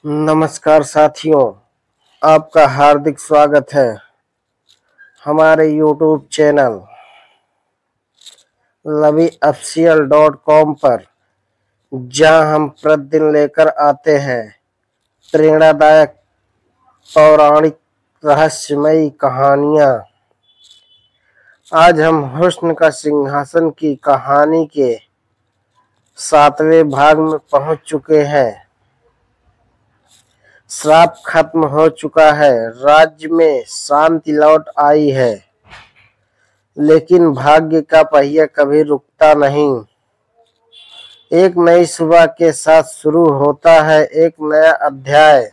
नमस्कार साथियों, आपका हार्दिक स्वागत है हमारे YouTube चैनल laviofficial.com पर, जहां हम प्रतिदिन लेकर आते हैं प्रेरणादायक पौराणिक रहस्यमयी कहानियां। आज हम हुस्न का सिंहासन की कहानी के 7वें भाग में पहुंच चुके हैं। श्राप खत्म हो चुका है, राज्य में शांति लौट आई है, लेकिन भाग्य का पहिया कभी रुकता नहीं। एक नई सुबह के साथ शुरू होता है एक नया अध्याय,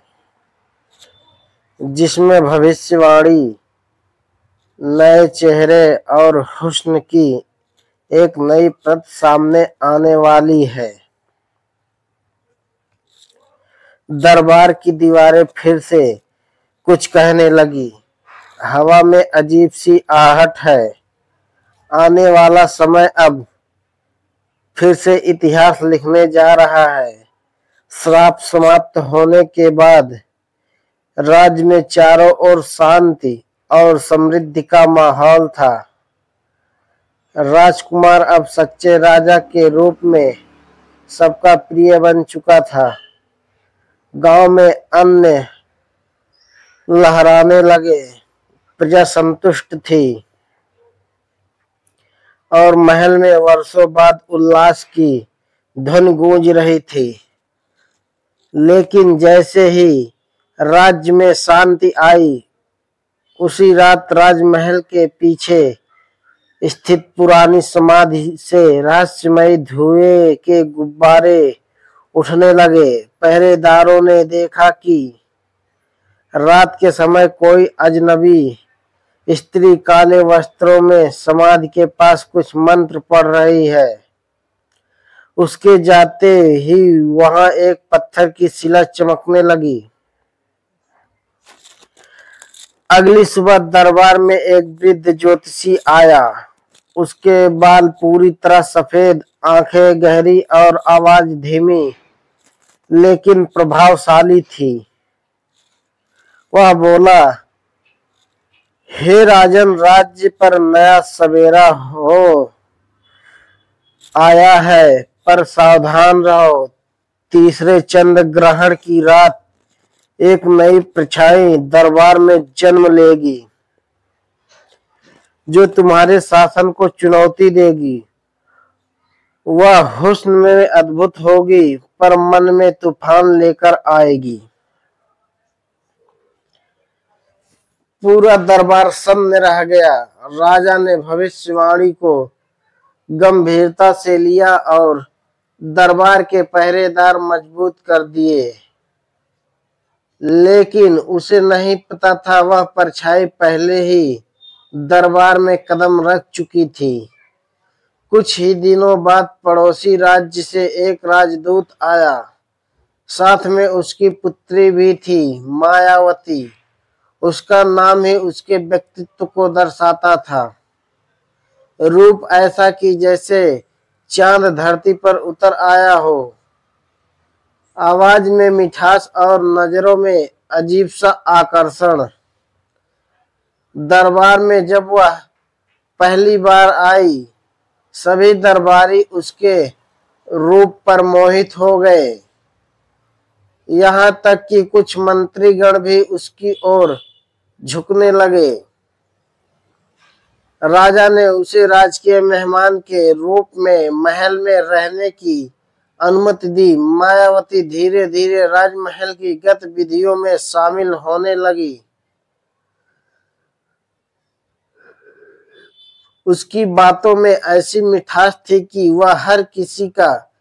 जिसमें भविष्यवाणी, नए चेहरे और हुस्न की एक नई प्रत सामने आने वाली है। दरबार की दीवारें फिर से कुछ कहने लगी। हवा में अजीब सी आहट है। आने वाला समय अब फिर से इतिहास लिखने जा रहा है। श्राप समाप्त होने के बाद राज्य में चारों ओर शांति और समृद्धि का माहौल था। राजकुमार अब सच्चे राजा के रूप में सबका प्रिय बन चुका था। गांव में अन्न लहराने लगे, प्रजा संतुष्ट थी और महल में वर्षों बाद उल्लास की धुन गूंज रही थी। लेकिन जैसे ही राज्य में शांति आई, उसी रात राजमहल के पीछे स्थित पुरानी समाधि से रहस्यमयी धुएं के गुब्बारे उठने लगे। पहरेदारों ने देखा कि रात के समय कोई अजनबी स्त्री काले वस्त्रों में समाधि के पास कुछ मंत्र पढ़ रही है। उसके जाते ही वहां एक पत्थर की शिला चमकने लगी। अगली सुबह दरबार में एक वृद्ध ज्योतिषी आया। उसके बाल पूरी तरह सफेद, आंखें गहरी और आवाज धीमी लेकिन प्रभावशाली थी। वह बोला, हे राजन, राज्य पर नया सवेरा हो आया है, पर सावधान रहो। तीसरे चंद्र ग्रहण की रात एक नई परछाई दरबार में जन्म लेगी, जो तुम्हारे शासन को चुनौती देगी। वह हुस्न में अद्भुत होगी, पर मन में तूफान लेकर आएगी। पूरा दरबार सन्न रह गया। राजा ने भविष्यवाणी को गंभीरता से लिया और दरबार के पहरेदार मजबूत कर दिए। लेकिन उसे नहीं पता था, वह परछाई पहले ही दरबार में कदम रख चुकी थी। कुछ ही दिनों बाद पड़ोसी राज्य से एक राजदूत आया। साथ में उसकी पुत्री भी थी, मायावती। उसका नाम ही उसके व्यक्तित्व को दर्शाता था। रूप ऐसा कि जैसे चांद धरती पर उतर आया हो। आवाज में मिठास और नजरों में अजीब सा आकर्षण। दरबार में जब वह पहली बार आई, सभी दरबारी उसके रूप पर मोहित हो गए। यहाँ तक कि कुछ मंत्रीगण भी उसकी ओर झुकने लगे। राजा ने उसे राजकीय मेहमान के रूप में महल में रहने की अनुमति दी। मायावती धीरे धीरे राजमहल की गतिविधियों में शामिल होने लगी। उसकी बातों में ऐसी मिठास थी कि वह हर किसी का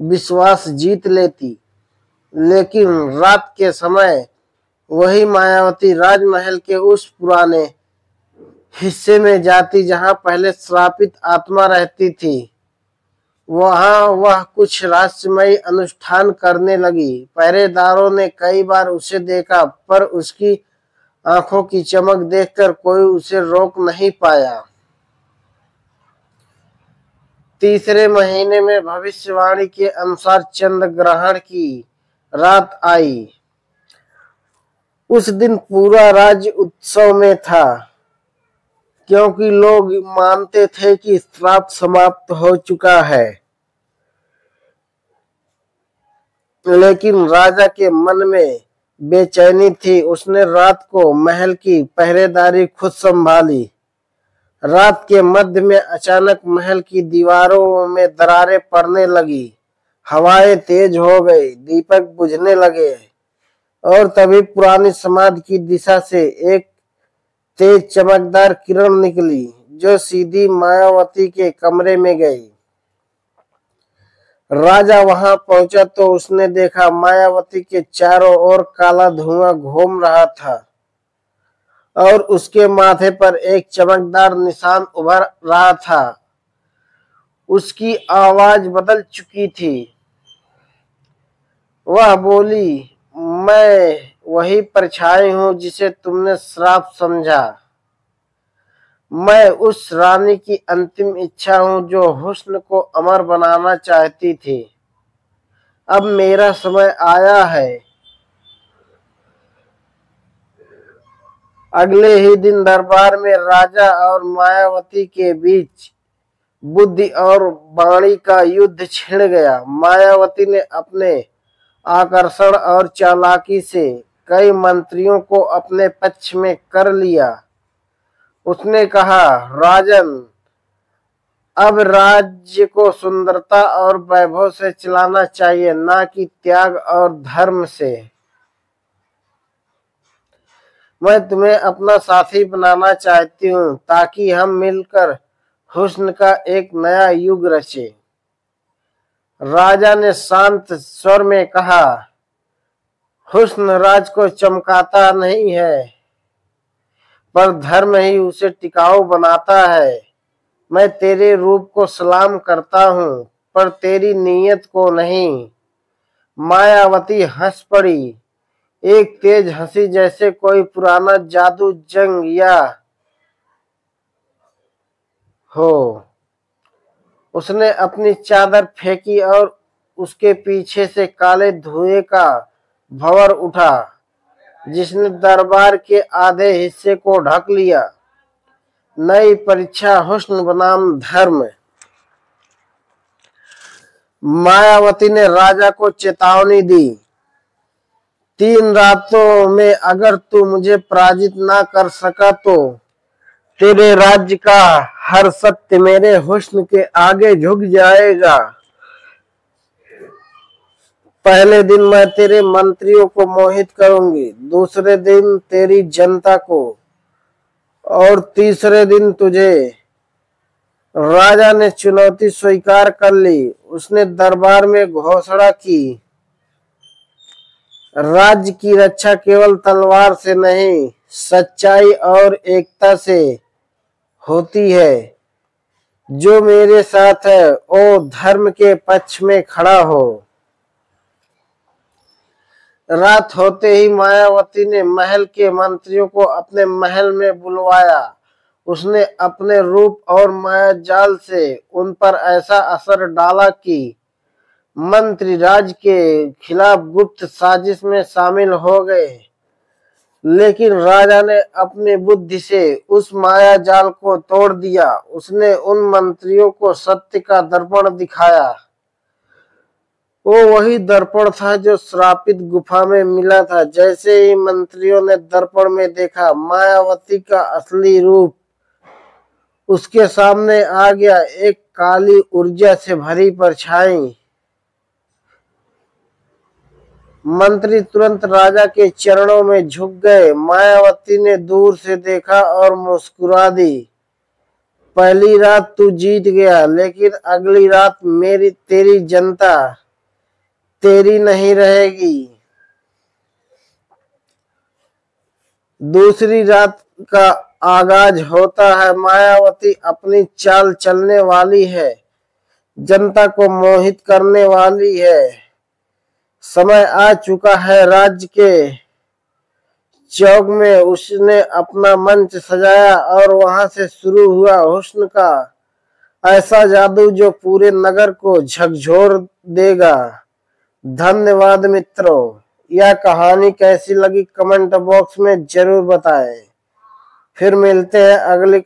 विश्वास जीत लेती। लेकिन रात के समय वही मायावती राजमहल के उस पुराने हिस्से में जाती जहां पहले श्रापित आत्मा रहती थी। वहां वह कुछ रहस्यमयी अनुष्ठान करने लगी। पहरेदारों ने कई बार उसे देखा, पर उसकी आंखों की चमक देखकर कोई उसे रोक नहीं पाया। तीसरे महीने में भविष्यवाणी के अनुसार चंद्र ग्रहण की रात आई। उस दिन पूरा राज्य उत्सव में था, क्योंकि लोग मानते थे कि श्राप समाप्त हो चुका है। लेकिन राजा के मन में बेचैनी थी। उसने रात को महल की पहरेदारी खुद संभाली। रात के मध्य में अचानक महल की दीवारों में दरारें पड़ने लगी, हवाएं तेज हो गई, दीपक बुझने लगे और तभी पुरानी समाधि की दिशा से एक तेज चमकदार किरण निकली जो सीधी मायावती के कमरे में गई। राजा वहां पहुंचा तो उसने देखा मायावती के चारों ओर काला धुआं घूम रहा था और उसके माथे पर एक चमकदार निशान उभर रहा था। उसकी आवाज बदल चुकी थी। वह बोली, मैं वही परछाई हूं जिसे तुमने श्राप समझा। मैं उस रानी की अंतिम इच्छा हूं जो हुस्न को अमर बनाना चाहती थी। अब मेरा समय आया है। अगले ही दिन दरबार में राजा और मायावती के बीच बुद्धि और वाणी का युद्ध छिड़ गया। मायावती ने अपने आकर्षण और चालाकी से कई मंत्रियों को अपने पक्ष में कर लिया। उसने कहा, राजन, अब राज्य को सुंदरता और वैभव से चलाना चाहिए, ना कि त्याग और धर्म से। मैं तुम्हें अपना साथी बनाना चाहती हूँ ताकि हम मिलकर हुस्न का एक नया युग रचे। राजा ने शांत स्वर में कहा, हुस्न राज को चमकाता नहीं है, पर धर्म ही उसे टिकाऊ बनाता है। मैं तेरे रूप को सलाम करता हूँ, पर तेरी नीयत को नहीं। मायावती हंस पड़ी, एक तेज हंसी जैसे कोई पुराना जादू जंग या हो। उसने अपनी चादर फेंकी और उसके पीछे से काले धुएं का भंवर उठा जिसने दरबार के आधे हिस्से को ढक लिया। नई परीक्षा, हुस्न बनाम धर्म। मायावती ने राजा को चेतावनी दी, 3 रातों में अगर तू मुझे पराजित ना कर सका तो तेरे राज्य का हर सत्य मेरे हुस्न के आगे झुक जाएगा। पहले दिन मैं तेरे मंत्रियों को मोहित करूंगी, दूसरे दिन तेरी जनता को और तीसरे दिन तुझे। राजा ने चुनौती स्वीकार कर ली। उसने दरबार में घोषणा की, राज्य की रक्षा केवल तलवार से नहीं, सच्चाई और एकता से होती है। जो मेरे साथ है वो धर्म के पक्ष में खड़ा हो। रात होते ही मायावती ने महल के मंत्रियों को अपने महल में बुलवाया। उसने अपने रूप और माया जाल से उन पर ऐसा असर डाला कि मंत्री राज के खिलाफ गुप्त साजिश में शामिल हो गए। लेकिन राजा ने अपनी बुद्धि से उस माया जाल को तोड़ दिया। उसने उन मंत्रियों को सत्य का दर्पण दिखाया। वो वही दर्पण था जो श्रापित गुफा में मिला था। जैसे ही मंत्रियों ने दर्पण में देखा, मायावती का असली रूप उसके सामने आ गया, एक काली ऊर्जा से भरी परछाई। मंत्री तुरंत राजा के चरणों में झुक गए। मायावती ने दूर से देखा और मुस्कुरा दी, पहली रात तू जीत गया, लेकिन अगली रात तेरी जनता तेरी नहीं रहेगी। दूसरी रात का आगाज होता है। मायावती अपनी चाल चलने वाली है, जनता को मोहित करने वाली है। समय आ चुका है। राज्य के चौक में उसने अपना मंच सजाया और वहां से शुरू हुआ हुस्न का ऐसा जादू जो पूरे नगर को झकझोर देगा। धन्यवाद मित्रों। यह कहानी कैसी लगी कमेंट बॉक्स में जरूर बताएं। फिर मिलते हैं अगली